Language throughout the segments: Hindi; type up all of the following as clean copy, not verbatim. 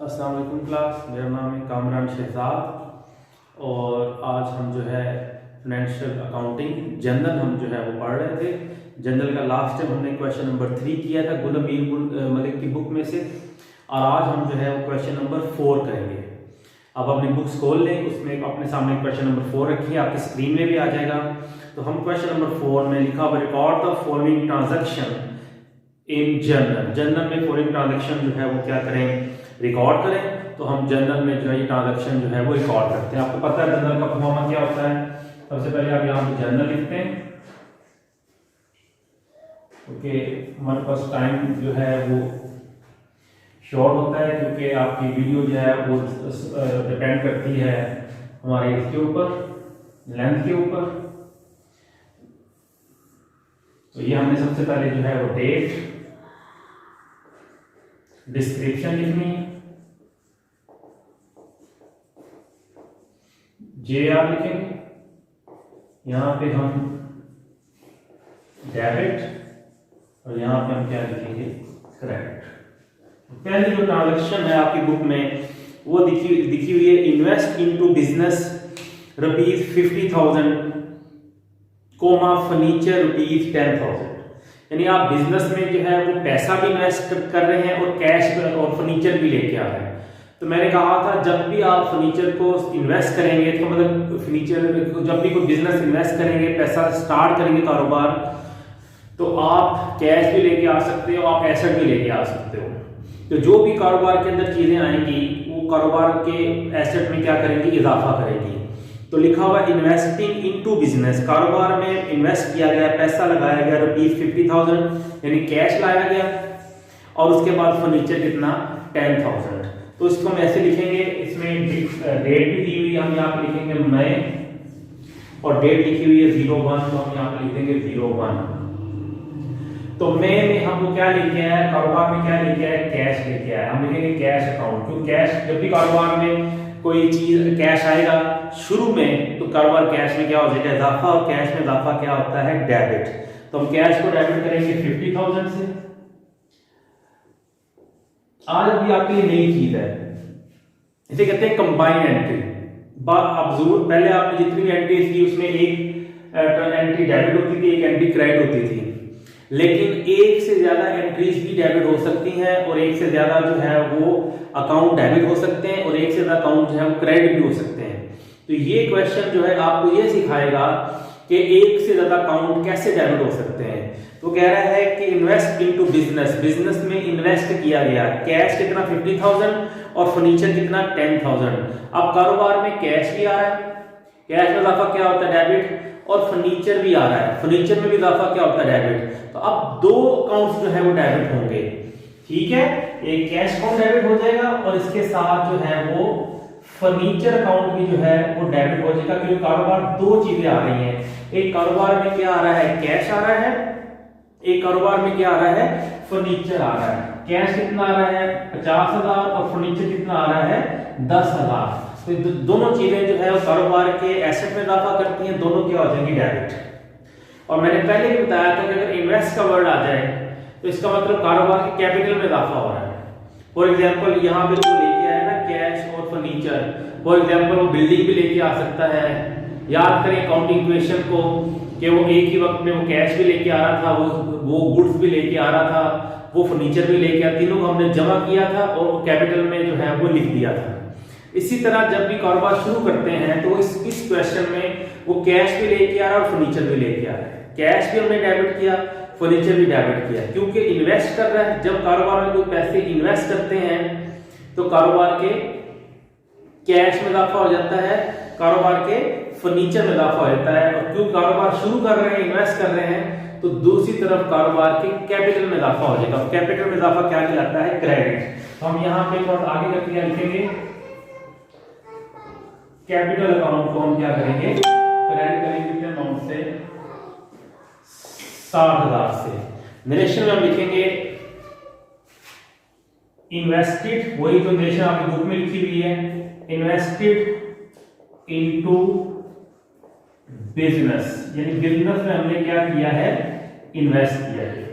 अस्सलाम वालेकुम क्लास, मेरा नाम है कामरान शहजाद और आज हम जो है फाइनेंशियल अकाउंटिंग जनरल हम जो है वो पढ़ रहे थे। जनरल का लास्ट टाइम हमने क्वेश्चन नंबर 3 किया था गुल अमीर मलिक की बुक में से, और आज हम जो है वो क्वेश्चन नंबर 4 करेंगे। अब अपनी बुक्स खोल लें, उसमें अपने सामने क्वेश्चन नंबर 4 रखिए, आपकी स्क्रीन में भी आ जाएगा। तो हम क्वेश्चन नंबर 4 में लिखा हुआ record the following transaction in journal. Journal में फॉलोइंग ट्रांजैक्शन जो है वो क्या करें, रिकॉर्ड करें। तो हम जर्नल में जो है ये ट्रांजैक्शन जो है वो रिकॉर्ड करते हैं। आपको पता है जर्नल का परफॉर्मा क्या होता है। सबसे पहले आप यहाँ पे जर्नल लिखते हैं। ओके, हमारे पास टाइम जो है वो शॉर्ट होता है क्योंकि आपकी वीडियो जो है वो डिपेंड करती है हमारे इसके ऊपर, लेंथ के ऊपर। तो ये हमने सबसे पहले जो है वो डेट, डिस्क्रिप्शन लिखनी है, JR लिखेंगे, यहां पे हम डेबिट और यहां पे हम क्या लिखेंगे, क्रेडिट। पहली जो ट्रांजैक्शन है आपकी बुक में वो दिखी हुई है, invest into business ₹50,000 comma furniture ₹10,000। यानी आप बिजनेस में जो है वो पैसा भी इन्वेस्ट कर रहे हैं और कैश और फर्नीचर भी लेके आ रहे हैं। तो मैंने कहा था जब भी आप फर्नीचर को इन्वेस्ट करेंगे, तो मतलब फर्नीचर जब भी कोई बिजनेस इन्वेस्ट करेंगे, पैसा स्टार्ट करेंगे कारोबार, तो आप कैश भी लेके आ सकते हो, आप एसेट भी लेके आ सकते हो। तो जो भी कारोबार के अंदर चीजें आएंगी वो कारोबार के एसेट में क्या करेंगी, इजाफा करेंगी। तो लिखा हुआ इन्वेस्टिंग इनटू बिजनेस, कारोबार में इन्वेस्ट किया गया, पैसा लगाया गया ₹50,000 यानी कैश लाया गया, और उसके बाद फर्नीचर कितना, 10,000। तो इसको हम ऐसे लिखेंगे, इसमें डेट भी दी हुई है, हम यहाँ पे लिखेंगे मई, और डेट लिखी हुई है 01, तो हम यहाँ पे लिख देंगे 01। तो मई में हमको क्या लेके आया, कारोबार में क्या लेके आया, कैश लेके आया। हम लिखेंगे कैश अकाउंट, क्योंकि कैश जब भी कारोबार में कोई चीज कैश आएगा शुरू में, तो कारोबार कैश में क्या हो जाएगा, इजाफा, और कैश में इजाफा क्या होता है, डेबिट। तो हम कैश को डेबिट करेंगे 50,000 से। आज भी आपके लिए नई चीज है, इसे कहते हैं कंबाइन एंट्री। अब जरूर पहले आपने जितनी भी एंट्रीज की उसमें एक एंट्री डेबिट होती थी, एक एंट्री क्रेडिट होती थी, लेकिन एक से ज्यादा एंट्रीज भी डेबिट हो सकती हैं, और एक से ज्यादा जो है वो अकाउंट डेबिट हो सकते हैं, और एक से ज्यादा अकाउंट जो है वो क्रेडिट भी हो सकते हैं। तो ये क्वेश्चन जो है आपको ये सिखाएगा कि एक से ज्यादा अकाउंट कैसे डेबिट हो सकते हैं। तो कह रहा है कि इन्वेस्ट इनटू बिजनेस, बिजनेस में इन्वेस्ट किया गया, कैश कितना 50,000 और फर्नीचर कितना 10,000। अब कारोबार में कैश भी आ रहा है, कैश में इजाफा क्या होता है, डेबिट, और फर्नीचर भी आ रहा है, फर्नीचर में भी इजाफा क्या होता है, डेबिट। तो अब दो अकाउंट्स जो है वो डेबिट होंगे, ठीक है। एक कैश अकाउंट डेबिट हो जाएगा, और इसके साथ जो है वो फर्नीचर अकाउंट भी जो है वो डेबिट हो जाएगा, क्योंकि कारोबार दो चीजें आ रही हैं। एक कारोबार में क्या आ रहा है, कैश आ रहा है, एक कारोबार में क्या आ रहा है, फर्नीचर आ रहा है। कैश कितना आ रहा है, 50,000, और फर्नीचर कितना आ रहा है, 10,000। तो दोनों चीजें जो है वो कारोबार के एसेट में इजाफा करती हैं, दोनों क्या हो जाएंगी, डेबिट। और मैंने पहले भी बताया था कि अगर इन्वेस्ट का वर्ड आ जाए तो इसका मतलब कारोबार के कैपिटल में इजाफा हो रहा है। फॉर एग्जांपल यहाँ पे जो लेके आया ना कैश और फर्नीचर, फॉर एग्जांपल वो बिल्डिंग भी लेके आ सकता है। याद करें अकाउंटिंग इक्वेशन को कि वो एक ही वक्त में वो कैश भी लेके आ रहा था, वो गुड्स भी लेके आ रहा था, वो फर्नीचर भी लेके आ, तीनों को हमने जमा किया था और कैपिटल में जो है वो लिख दिया था। इसी तरह जब भी कारोबार शुरू करते हैं तो इस क्वेश्चन में वो कैश भी लेके आ रहा है और फर्नीचर भी लेके आ रहा है। कैश भी हमने डेबिट किया, फर्नीचर भी डेबिट किया, क्योंकि इन्वेस्ट कर रहा है। जब कारोबार में कोई पैसे इन्वेस्ट करते हैं तो कारोबार के कैश में इजाफा हो जाता है, कारोबार के फर्नीचर में इजाफा हो जाता है। और क्योंकि कारोबार शुरू कर रहे हैं, इन्वेस्ट कर रहे हैं, तो दूसरी तरफ कारोबार के कैपिटल में इजाफा हो जाएगा। कैपिटल में इजाफा क्या कहलाता है, क्रेडिट। तो हम यहाँ पे थोड़ा आगे करके क्या लिखेंगे, कैपिटल अकाउंट को हम क्या करेंगे, क्रेडिट करेंगे कितने अमाउंट से, 60,000 से। नरेशन में हम लिखेंगे इन्वेस्टेड, वही जो नरेशन आपकी बुक में लिखी हुई है, इन्वेस्टेड इनटू बिजनेस, यानी बिजनेस में हमने क्या किया है, इन्वेस्ट किया है।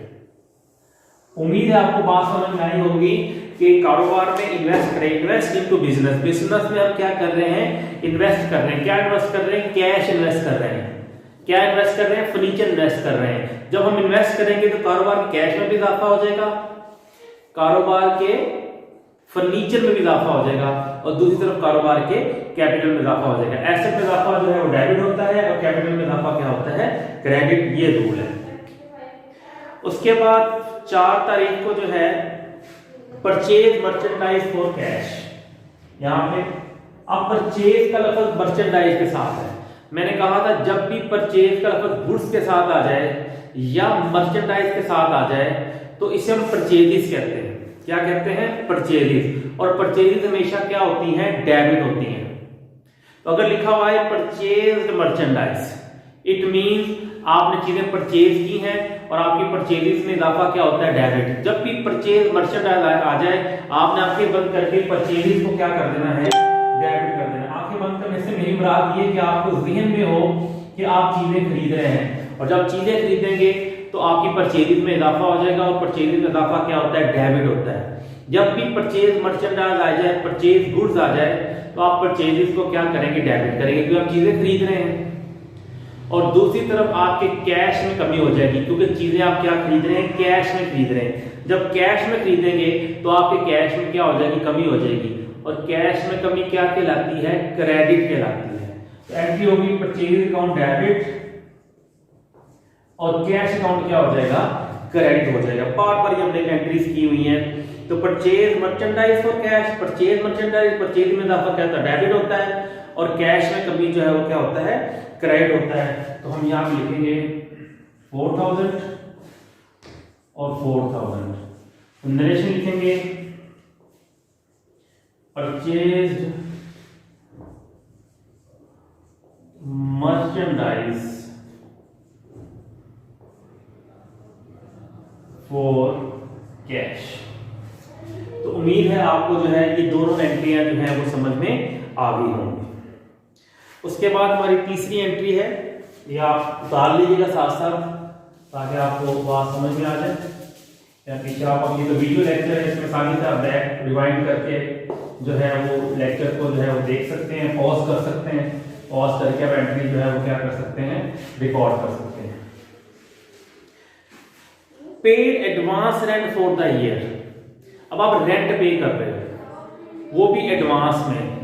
उम्मीद है आपको बात समझ में आई होगी कि कारोबार में इन्वेस्ट करें, इन्वेस्ट इनटू बिजनेस। बिजनेस में हम क्या कर रहे हैं, इन्वेस्ट कर रहे हैं। क्या इन्वेस्ट कर रहे हैं, कैश इन्वेस्ट कर रहे हैं। क्या इन्वेस्ट कर रहे हैं, फर्नीचर इन्वेस्ट कर रहे हैं। जब हम इन्वेस्ट करेंगे तो कारोबार के कैश में भी इजाफा हो जाएगा, कारोबार के फर्नीचर में भी इजाफा हो जाएगा, और दूसरी तरफ कारोबार के कैपिटल में इजाफा हो जाएगा। एसेट में इजाफा जो है वो डेबिट होता है, और कैपिटल में इजाफा क्या होता है, क्रेडिट। ये रूल है। उसके बाद 4 तारीख को जो है परचेज मर्चेंडाइज फॉर कैश। यहां पे अब परचेज का लफ्ज मर्चेंडाइज के साथ है। मैंने कहा था जब भी परचेज का लफ्ज गुड्स के साथ आ जाए या मर्चेंडाइज के साथ आ जाए तो इसे हम परचेजेस कहते हैं। क्या कहते हैं, परचेजेस। और परचेजेस हमेशा क्या होती हैं, डेबिट होती हैं। तो अगर लिखा हुआ है परचेज्ड मर्चेंडाइज, इट मींस आपने चीजें परचेज की हैं और आपकी परचेजेस में इजाफा क्या होता है, डेबिट। जब भी परचेज मर्चेंडाइज आ जाए आपने आंखें बंद करके परचेजेस को क्या कर देना है, डेबिट कर देना। आंखें बंद करने से मेरी मुराद ये कि आपको ज़हन में हो कि आप चीजें खरीद रहे हैं, और जब चीजें खरीदेंगे तो आपकी परचेजेस में इजाफा हो जाएगा, और परचेजेस में इजाफा क्या होता है, डेबिट होता है। जब भी परचेज मर्चेंडाइज आ जाए, परचेज गुड्स आ जाए, तो आप परचेजेस को क्या करेंगे, डेबिट करेंगे, क्योंकि आप चीजें खरीद रहे हैं। और दूसरी तरफ आपके कैश में कमी हो जाएगी, क्योंकि चीजें आप क्या खरीद रहे हैं, कैश में खरीद रहे हैं। जब कैश में खरीदेंगे तो आपके कैश में क्या हो जाएगी, कमी हो जाएगी, और कैश में कमी क्या कहलाती है, क्रेडिट कहलाती है। तो एंट्री होगी परचेज अकाउंट डेबिट, और कैश अकाउंट क्या हो जाएगा, क्रेडिट हो जाएगा। बार हमने एंट्रीज की हुई हैं। तो purchase merchandise for cash, purchase merchandise, purchase में इजाफा क्या होता है, डेबिट होता है, और कैश में कमी जो है वो क्या होता है, क्रेडिट होता है। तो हम यहां पे लिखेंगे 4000 और 4000। तो नरेशन लिखेंगे परचेज्ड मर्चेंडाइज फॉर कैश। तो उम्मीद है आपको जो है ये दोनों एंट्रियां जो है वो समझ में आ गई होंगी। उसके बाद हमारी तीसरी एंट्री है, ये आप उतार लीजिएगा साथ साथ ताकि आपको बात समझ में आ जाए। या पीछे आप अपनी जो वीडियो लेक्चर है इसमें सारी तरह बैक रिवाइंड करके जो है वो लेक्चर को जो है वो देख सकते हैं, पॉज कर सकते हैं, पॉज करके आप एंट्री जो है वो क्या कर सकते हैं, रिकॉर्ड कर सकते हैं। Paid advance rent for the year. अब आप रेंट पे कर रहे हो, वो भी एडवांस में।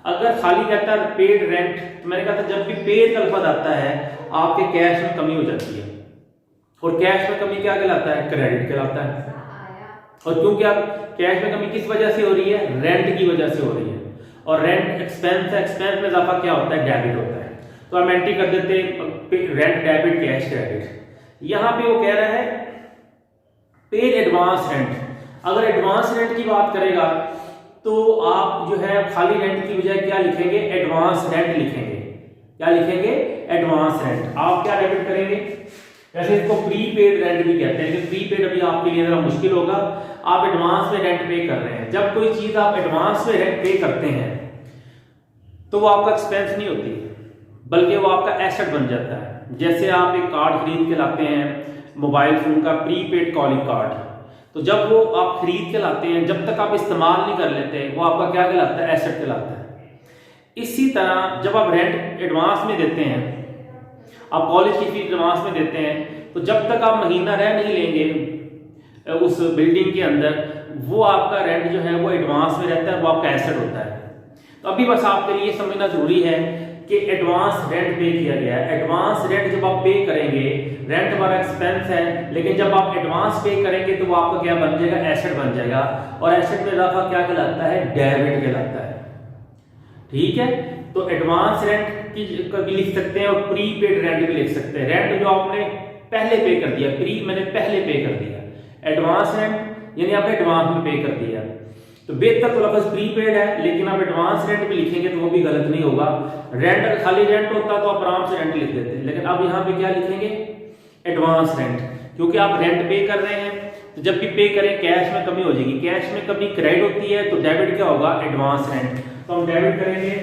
अगर खाली कहता है पेड रेंट, तो मैंने कहा था जब भी पेड का लफ्ज आता है आपके कैश में कमी हो जाती है, और कैश में कमी क्या कहलाता है, क्रेडिट कहलाता है। और क्योंकि आप कैश में कमी किस वजह से हो रही है, रेंट की वजह से हो रही है, और रेंट एक्सपेंस है, एक्सपेंस में इजाफा क्या होता है, डेबिट होता है। तो हम एंट्री कर देते हैं रेंट डेबिट कैश क्रेडिट। यहां पे वो कह रहा है पेड एडवांस रेंट। अगर एडवांस रेंट की बात करेगा तो आप जो है खाली रेंट की बजाय क्या लिखेंगे, एडवांस रेंट लिखेंगे। क्या लिखेंगे, एडवांस रेंट। आप क्या डेबिट करेंगे, वैसे इसको प्रीपेड रेंट भी कहते हैं, प्रीपेड अभी आपके लिए जरा मुश्किल होगा। आप एडवांस में रेंट पे कर रहे हैं। जब कोई चीज आप एडवांस में रेंट पे करते हैं तो वो आपका एक्सपेंस नहीं होती, बल्कि वो आपका एसेट बन जाता है। जैसे आप एक कार्ड खरीद के लाते हैं, मोबाइल फोन का प्रीपेड कॉलिंग कार्ड, तो जब वो आप खरीद के लाते हैं, जब तक आप इस्तेमाल नहीं कर लेते, वो आपका क्या कहलाता है, एसेट कहलाता है। इसी तरह जब आप रेंट एडवांस में देते हैं, आप कॉलेज की फीस एडवांस में देते हैं, तो जब तक आप महीना रह नहीं लेंगे उस बिल्डिंग के अंदर, वो आपका रेंट जो है वो एडवांस में रहता है, वो आपका एसेट होता है। तो अभी बस आपके लिए समझना जरूरी है कि एडवांस रेंट पे किया गया है। एडवांस रेंट जब आप पे करेंगे, रेंट हमारा एक्सपेंस है, लेकिन जब आप एडवांस पे करेंगे तो वो आपका क्या बन जाएगा, एसेट बन जाएगा, और एसेट में इजाफा क्या कहलाता है, डेबिट कहलाता है। ठीक है, तो एडवांस रेंट की भी लिख सकते हैं और प्रीपेड रेंट भी लिख सकते हैं। रेंट जो आपने पहले पे कर दिया, प्री मैंने पहले पे कर दिया, एडवांस रेंट यानी आपने एडवांस में पे कर दिया। तो बेहतर तो लफ्ज प्रीपेड है, लेकिन आप एडवांस रेंट भी लिखेंगे तो वो भी गलत नहीं होगा। रेंट खाली रेंट होता तो आप आराम से रेंट लिख देते, लेकिन अब यहाँ पे क्या लिखेंगे, एडवांस रेंट, क्योंकि आप रेंट पे कर रहे हैं। तो जब भी पे करें कैश में कमी हो जाएगी, कैश में कमी क्रेडिट होती है, तो डेबिट क्या होगा, एडवांस रेंट। तो हम डेबिट करेंगे,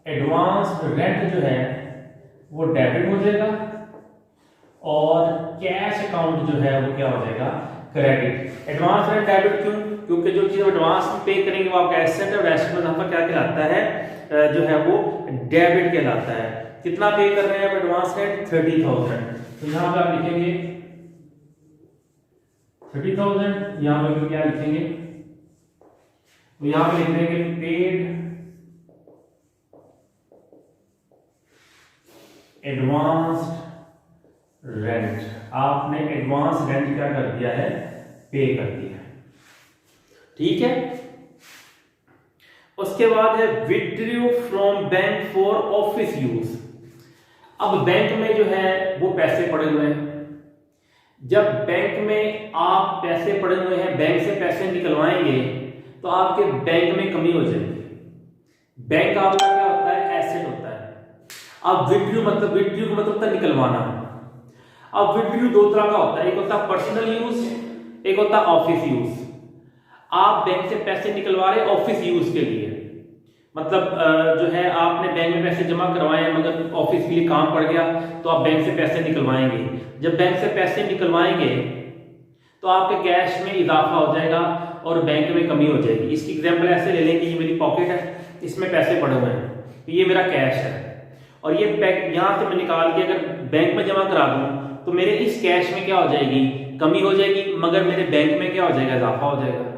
एडवांस रेंट जो है वो डेबिट हो जाएगा, और कैश अकाउंट जो है वो क्या हो जाएगा, क्रेडिट। एडवांस एंड डेबिट क्यों? क्योंकि जो चीज एडवांस में पे करेंगे वो आपका एसेट है, और एसेट में मुनाफा क्या कहलाता है, जो है वो डेबिट कहलाता है। कितना पे कर रहे हैं आप एडवांस में? 30,000। तो यहाँ पे आप लिखेंगे 30,000, यहाँ पे क्या लिखेंगे, तो यहाँ पे लिख देंगे पेड एडवांस्ड रेंट। आपने एडवांस रेंट क्या कर दिया है, पे कर दिया है, ठीक है। उसके बाद है withdraw from bank for office use. अब बैंक में जो है वो पैसे पड़े हुए हैं, जब बैंक में आप पैसे पड़े हुए हैं, बैंक से पैसे निकलवाएंगे तो आपके बैंक में कमी हो जाएगी। बैंक आपका क्या होता है, एसेट होता है। अब विथड्रॉ मतलब होता है निकलवाना। अब विथड्रॉ दो तरह का होता है, एक होता है पर्सनल यूज, एक होता है ऑफिस यूज। आप बैंक से पैसे निकलवा रहे ऑफिस यूज के लिए, मतलब जो है आपने बैंक में पैसे जमा करवाए मगर ऑफिस के लिए काम पड़ गया तो आप बैंक से पैसे निकलवाएंगे। जब बैंक से पैसे निकलवाएंगे तो आपके कैश में इजाफा हो जाएगा और बैंक में कमी हो जाएगी। इसकी एग्जांपल ऐसे ले लें कि ये मेरी पॉकेट है, इसमें पैसे पड़े हुए हैं, तो ये मेरा कैश है, और ये यहाँ से मैं निकाल के अगर बैंक में जमा करा दूं तो मेरे इस कैश में क्या हो जाएगी, कमी हो जाएगी, मगर मेरे बैंक में क्या हो जाएगा, इजाफा हो जाएगा।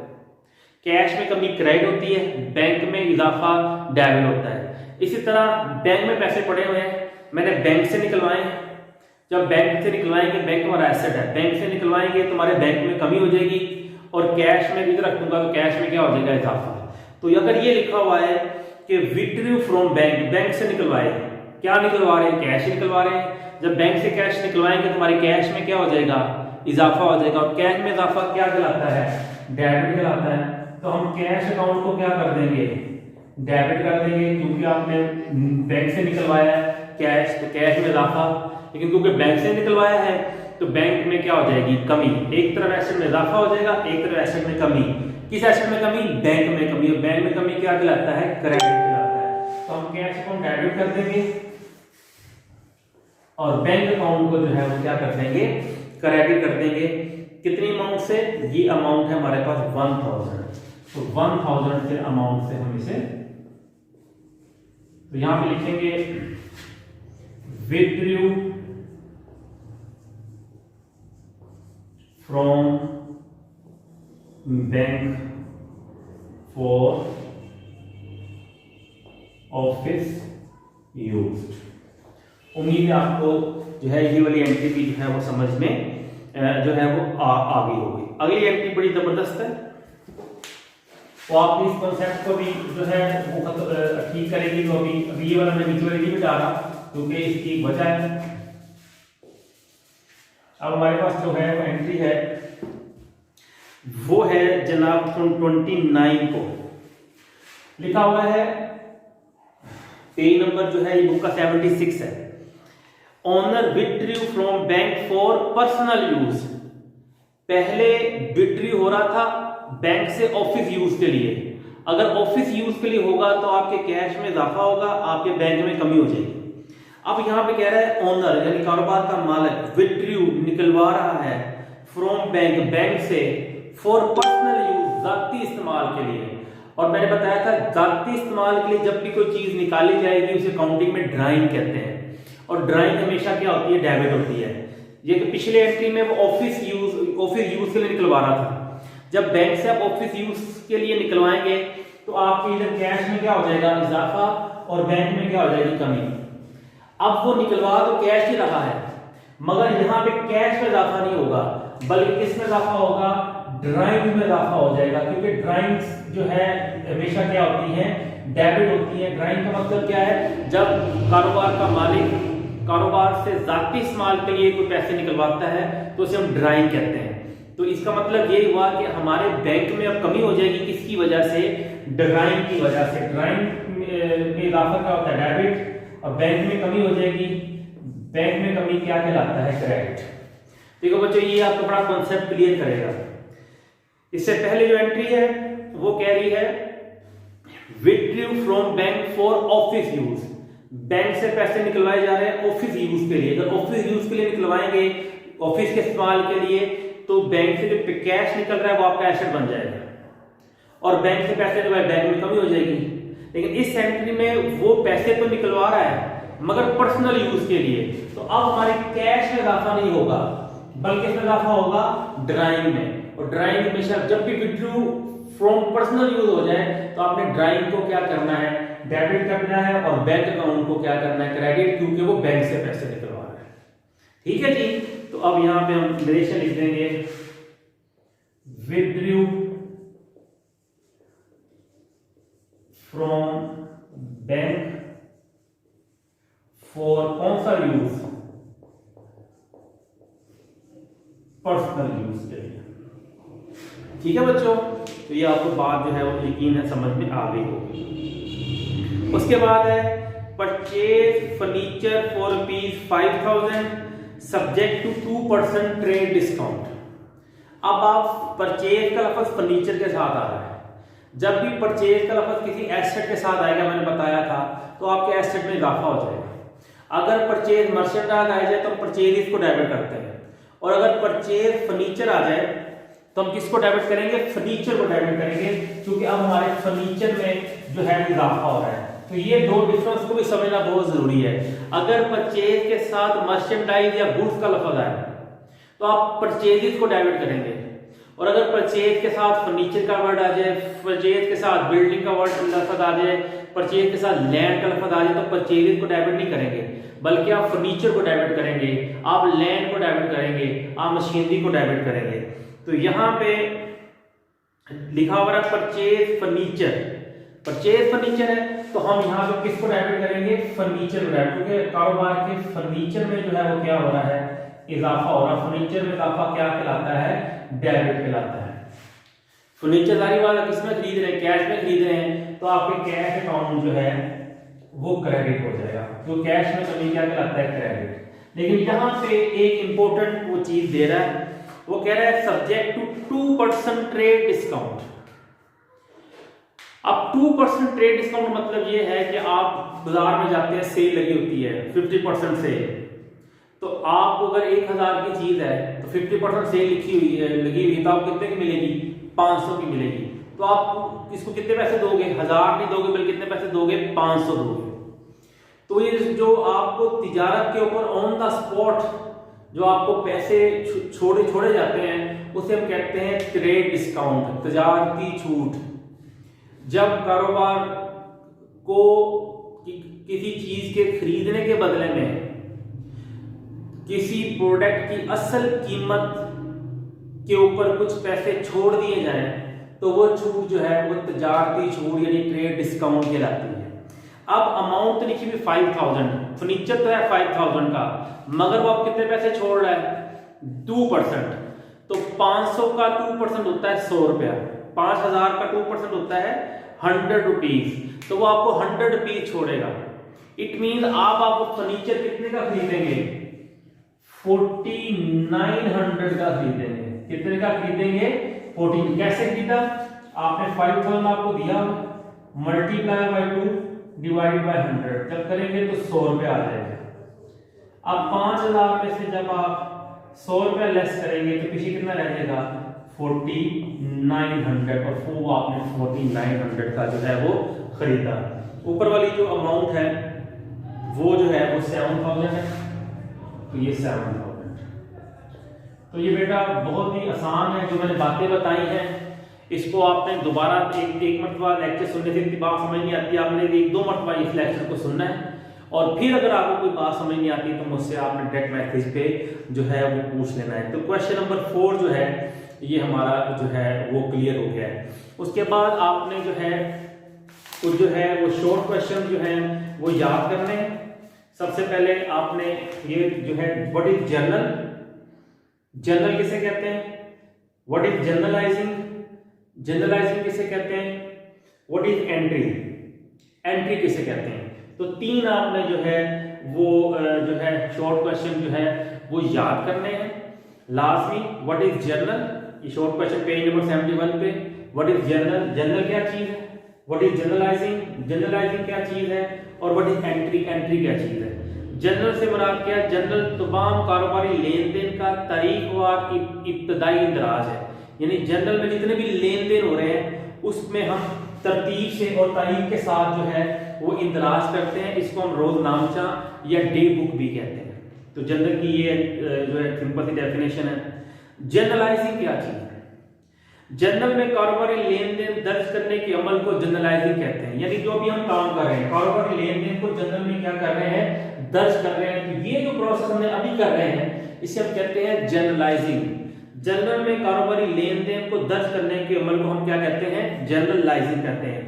कैश में कमी क्रेडिट होती है, बैंक में इजाफा डेबिट होता है। इसी तरह बैंक में पैसे पड़े हुए हैं, मैंने बैंक से निकलवाए, जब बैंक से निकलवाएंगे, बैंक हमारा एसेट है, बैंक से निकलवाएंगे तो हमारे बैंक में कमी हो जाएगी, और कैश में भी रख दूंगा तो कैश में क्या हो जाएगा, इजाफा। तो अगर ये लिखा हुआ है कि विथड्रॉ फ्रॉम बैंक, बैंक से निकलवाए, क्या निकलवा रहे हैं, कैश निकलवा रहे हैं। जब बैंक से कैश निकलवाएंगे तो हमारे कैश में क्या हो जाएगा, इजाफा हो जाएगा, और कैश में इजाफा क्या कहलाता है, डेबिट कहलाता है। तो हम कैश अकाउंट को क्या कर देंगे, डेबिट कर देंगे, क्योंकि आपने बैंक से निकलवाया है कैश, तो कैश में इजाफा। लेकिन क्योंकि बैंक से निकलवाया है तो बैंक में क्या हो जाएगी, कमी। एक तरफ एसेट में इजाफा हो जाएगा, एक तरफ एसेट में कमी। किस एसेट में कमी, बैंक में कमी। और बैंक में कमी क्या कहलाता है, क्रेडिट कहलाता है। तो हम कैश अकाउंट डेबिट कर देंगे और बैंक अकाउंट को जो है वो क्या कर देंगे, क्रेडिट कर देंगे। कितनी अमाउंट से, ये अमाउंट है हमारे पास 1000, तो 1000 के अमाउंट से हम इसे, तो यहां पे लिखेंगे withdraw from bank for office use. उम्मीद है आपको जो है ये वाली एंट्री भी जो है वो समझ में जो है वो आ गई होगी। अगली एंट्री बड़ी जबरदस्त है, तो आप इस कॉन्सेप्ट को भी जो है वो ठीक करेगी। तो अभी ये वाला मैं नीचे वाली नहीं डाला क्योंकि इसकी वजह है। अब हमारे पास जो है वो एंट्री है वो है जनाब 29 को लिखा हुआ है, पेज नंबर जो है ये बुक का 76 है। Owner withdraw from bank for personal use. पहले विथड्रॉ हो रहा था बैंक से ऑफिस यूज के लिए। अगर ऑफिस यूज के लिए होगा तो आपके कैश में इजाफा होगा, आपके बैंक में कमी हो जाएगी। अब यहां पे कह रहा है ऑनर यानी कारोबार का मालिक विथड्रॉ निकलवा रहा है फ्रॉम बैंक, बैंक से फॉर पर्सनल यूज, जाती इस्तेमाल के लिए। और मैंने बताया था जाती इस्तेमाल के लिए जब भी कोई चीज निकाली जाएगी उसे अकाउंटिंग में ड्राइंग कहते हैं, और ड्राइंग हमेशा क्या होती है, डेबिट होती है। ये कि पिछले एंट्री में वो ऑफिस यूज के लिए निकलवा रहा था। जब बैंक से आप ऑफिस यूज के लिए निकलवाएंगे तो आपके इधर कैश में क्या हो जाएगा, इजाफा, और बैंक में क्या हो जाएगी, कमी। अब वो निकलवा तो कैश ही रहा है, मगर यहाँ पे कैश में इजाफा नहीं होगा, बल्कि किस में इजाफा होगा, ड्राइंग में इजाफा हो जाएगा। क्योंकि ड्राइंग जो है हमेशा क्या होती है, डेबिट होती है। ड्राइंग का मतलब क्या है, जब कारोबार का मालिक कारोबार से जाती इस्तेमाल के लिए कोई पैसे निकलवाता है तो उसे हम ड्राइंग कहते हैं। तो इसका मतलब ये हुआ कि हमारे बैंक में अब कमी हो जाएगी, किसकी वजह से, ड्राइंग की वजह से। ड्राइंग में इजाफा क्या होता है, डेबिट, और बैंक में कमी हो जाएगी, बैंक में कमी क्या कहलाता है, क्रेडिट। देखो बच्चों ये आपको बड़ा कॉन्सेप्ट क्लियर करेगा। इससे पहले जो एंट्री है वो कह रही है withdraw from bank for office use. Bank से पैसे निकलवाए जा रहे हैं ऑफिस यूज के लिए। अगर ऑफिस यूज के लिए निकलवाएंगे, ऑफिस के इस्तेमाल के लिए, तो बैंक से जो कैश निकल रहा है वो आपका एसेट बन जाएगा और बैंक से पैसे जो है बैंक में कमी हो जाएगी। लेकिन इस एंट्री में वो पैसे तो निकलवा रहा है मगर पर्सनल यूज के लिए, तो अब हमारे कैश में इजाफा नहीं होगा बल्कि इसमें इजाफा होगा ड्राइंग में। और ड्राइंग हमेशा जब भी विथड्रू फ्रॉम पर्सनल यूज हो जाए तो आपने ड्राइंग को क्या करना है, डेबिट करना है, और बैंक अकाउंट को क्या करना है, क्रेडिट, क्योंकि वो बैंक से पैसे निकलवा रहा है। ठीक है जी। तो अब यहां पे हम नरेशन लिख देंगे विथड्रू फ्रॉम बैंक फॉर कौन सा यूज, पर्सनल यूज के लिए। ठीक है बच्चों, तो ये आपको बात जो है वो यकीन है समझ में आ गई होगी। उसके बाद है purchase furniture for ₹5,000 subject to 2% trade discount. अब आप परचेज का लफ्ज फर्नीचर के साथ आ रहा है। जब भी परचेज का लफ्ज किसी एसेट के साथ आएगा, मैंने बताया था, तो आपके एसेट में इजाफा हो जाएगा। अगर परचेज मर्चेंडाइज आ जाए तो परचेज इसको डेबिट करते हैं, और अगर परचेज फर्नीचर आ जाए तो हम किसको डेबिट करेंगे, फर्नीचर को डेबिट करेंगे, क्योंकि अब हमारे फर्नीचर में जो है इजाफा हो रहा है। तो ये दो डिफरेंस को भी समझना बहुत जरूरी है। अगर परचेज के साथ मर्चेंडाइज या गुड्स का लफ्ज आए तो आप परचेज को डेबिट करेंगे, और अगर परचेज के साथ फर्नीचर का वर्ड आ जाए, परचेज के साथ बिल्डिंग का वर्ड लफ्ज आ जाए, परचेज के साथ लैंड का लफ्ज आ जाए, तो परचेज को डेबिट नहीं करेंगे बल्कि आप फर्नीचर को डेबिट करेंगे, आप लैंड को डेबिट करेंगे, आप मशीनरी को डेबिट करेंगे। तो यहां पे लिखा हुआ है परचेज फर्नीचर, परचेज फर्नीचर है, तो हम यहां पे किसको डेबिट करेंगे, फर्नीचर को डेबिट, क्योंकि कारोबार के फर्नीचर में जो है वो क्या हो रहा है, इजाफा हो रहा है। फर्नीचर में इजाफा क्या कहलाता है, डेबिट कहलाता है। फर्नीचर सारी वाला किसमें खरीद रहे हैं, कैश में खरीद रहे हैं, तो आपके कैश अकाउंट जो है वो क्रेडिट हो जाएगा। तो कैश में कभी क्या कहलाता है, क्रेडिट। लेकिन यहां पे एक इंपॉर्टेंट वो चीज दे रहा है, वो कह रहा है सब्जेक्ट टू 2% ट्रेड डिस्काउंट। अब 2% ट्रेड डिस्काउंट मतलब ये है कि आप बाजार में जाते हैं, सेल लगी होती है 50% सेल, तो आपको अगर 1000 की चीज है तो 50% सेल लिखी हुई है, लगी हुई, तो आपको कितने की मिलेगी, 500 की मिलेगी। तो आप इसको कितने पैसे दोगे, 1000 नहीं दोगे बल्कि कितने पैसे दोगे, 500 दोगे। तो ये जो आपको तिजारत के ऊपर ऑन द स्पॉट जो आपको पैसे छोड़े जाते हैं उसे हम कहते हैं ट्रेड डिस्काउंट, तजारती छूट। जब कारोबार को किसी चीज के खरीदने के बदले में किसी प्रोडक्ट की असल कीमत के ऊपर कुछ पैसे छोड़ दिए जाएं तो वो छूट जो है वो तजारती छूट यानी ट्रेड डिस्काउंट कहलाती है। अब अमाउंट तो लिखी हुई 5000, फर्नीचर तो है 5000 का, मगर वो आप कितने पैसे छोड़ रहा है, 2%। तो 500 का 2% होता है 100 रुपया, 5000 का 2% होता है 100 रुपीज, तो वो आपको 100 रुपीज छोड़ेगा। इट मीन आप फर्नीचर कितने का खरीदेंगे, 4900 का खरीदेंगे। कितने का खरीदेंगे, 14। कैसे खरीदा, आपने 5000 आपको दिया, मल्टीप्लाई बाय 2 डिवाइड बाय 100, जब करेंगे तो 100 रुपया आ जाएगा। अब 5000 में से जब आप 100 रुपया लेस करेंगे तो पीछे कितना रह जाएगा, 4900, और वो आपने 4900 का जो है वो खरीदा। ऊपर वाली जो अमाउंट है वो जो है वो 7000 है, तो ये 7000। तो ये बेटा बहुत ही आसान है, जो मैंने बातें बताई हैं इसको आपने दोबारा एक मरतबा लेक्चर सुनने से इतनी बात समझ नहीं आती, आपने 1-2 मरतबा इस लेक्चर को सुनना है, और फिर अगर आपको कोई बात समझ नहीं आती तो मुझसे आपने डायरेक्ट मैसेज पे जो है वो पूछ लेना है। तो क्वेश्चन नंबर 4 जो है ये हमारा जो है वो क्लियर हो गया है। उसके बाद आपने जो है वो शॉर्ट क्वेश्चन जो है वो याद करने हैं। सबसे पहले आपने ये जो है व्हाट इज जर्नल, जर्नल किसे कहते हैं, व्हाट इज जर्नलाइजिंग, जर्नलाइजिंग किसे कहते हैं, व्हाट इज एंट्री, एंट्री किसे कहते हैं। तो 3 आपने जो है वो जो है शॉर्ट क्वेश्चन जो है वो याद करने हैं लाजमी। व्हाट इज जर्नल, ये शॉर्ट क्वेश्चन पेज नंबर 71 पे, व्हाट इज जर्नल, जर्नल क्या चीज है, व्हाट इज जनरलाइजिंग, जनरलाइजिंग क्या चीज है, और व्हाट इज एंट्री, एंट्री क्या चीज है। जनरल से मुराद क्या है, जनरल तमाम कारोबारी लेन देन का तारीखवार इब्तदाई इंदराज है, यानी जनरल में जितने भी लेन देन हो रहे हैं उसमें हम तरतीब से और तारीख के साथ जो है वो इंदराज करते हैं, इसको हम रोजनामचा या डे बुक भी कहते हैं। तो जनरल की ये जो है सिंपल सी डेफिनेशन है। जनरलाइजिंग क्या चीज है, जनरल में कारोबारी लेन देन दर्ज करने के अमल को जनरलाइजिंग कहते हैं, यानी जो अभी हम काम कर रहे हैं कारोबारी लेन देन को जनरल में क्या कर रहे हैं, दर्ज कर रहे हैं। तो ये जो प्रोसेस हमने अभी कर रहे हैं इसे हम कहते हैं जनरलाइजिंग। जनरल में कारोबारी लेन देन को दर्ज करने के अमल को हम क्या कहते हैं, जनरलाइजिंग कहते हैं।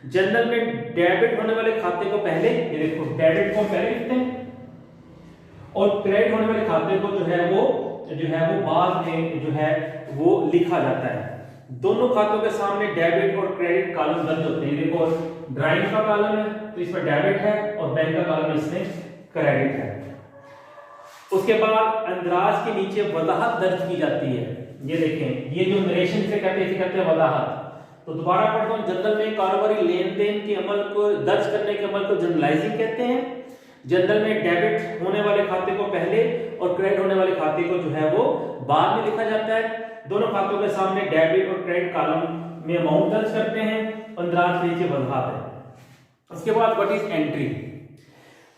जनरल में डेबिट होने वाले खाते को पहले, ये देखो डेबिट को हम पहले लिखते हैं और क्रेडिट होने वाले खाते को जो है वो बाद में जो है वो लिखा जाता है। दोनों खातों के सामने डेबिट और क्रेडिट कॉलम दर्ज होते हैं। देखो ड्राइंग का कॉलम है तो इसमें डेबिट है और बैंक का कॉलम इसमें क्रेडिट है। उसके बाद अंदराज के नीचे वजाहत दर्ज की जाती है। ये देखें, ये जो नरेशन से कहते हैं इसे कहते हैं वजाहत। तो दोबारा पढ़ता हूं, जनरल में कारोबारी लेन देन के अमल को दर्ज करने के अमल को जनरलाइजिंग कहते हैं। जनरल में डेबिट होने वाले खाते को पहले और क्रेडिट होने वाले खाते को जो है वो बाद में लिखा जाता है। दोनों खातों के सामने डेबिट और क्रेडिट कॉलम में अमाउंट दर्ज करते हैं, अंदराज के नीचे वजाहत है। उसके बाद व्हाट इज एंट्री,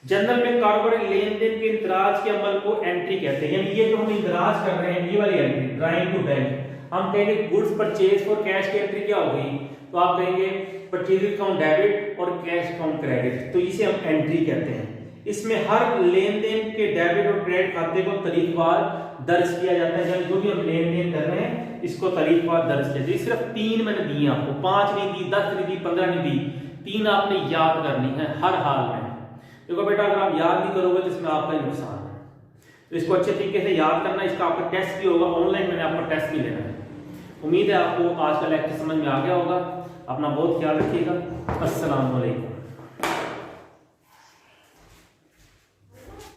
जनरल में कारोबारी लेन देन के इंदराज के अमल को एंट्री कहते हैं, यानी ये जो हम इंदराज कर रहे हैं ये वाली एंट्री ड्राइंग टू बैंक। हम कहेंगे गुड्स परचेज फॉर कैश की एंट्री क्या हो गई, तो आप कहेंगे परचेज अकाउंट डेबिट और कैश अकाउंट क्रेडिट, तो इसे हम एंट्री कहते हैं। इसमें हर लेन देन के डेबिट और क्रेडिट खाते को तारीखवार दर्ज किया जाता है, यानी जो भी हम लेन देन कर रहे हैं इसको तारीखवार दर्ज किया जाता है। सिर्फ 3 मैंने दिए आपको, 5 नहीं दी, 10 नहीं दी, 15 नहीं दी, 3 आपने याद करनी है हर हाल में। देखो बेटा अगर आप याद नहीं करोगे तो इसमें आपका ही नुकसान है, तो इसको अच्छे तरीके से याद करना। इसका आपका टेस्ट भी होगा ऑनलाइन, मैंने आपका टेस्ट भी लेना है। उम्मीद है आपको आज का लेक्चर समझ में आ गया होगा। अपना बहुत ख्याल रखिएगा। अस्सलाम वालेकुम।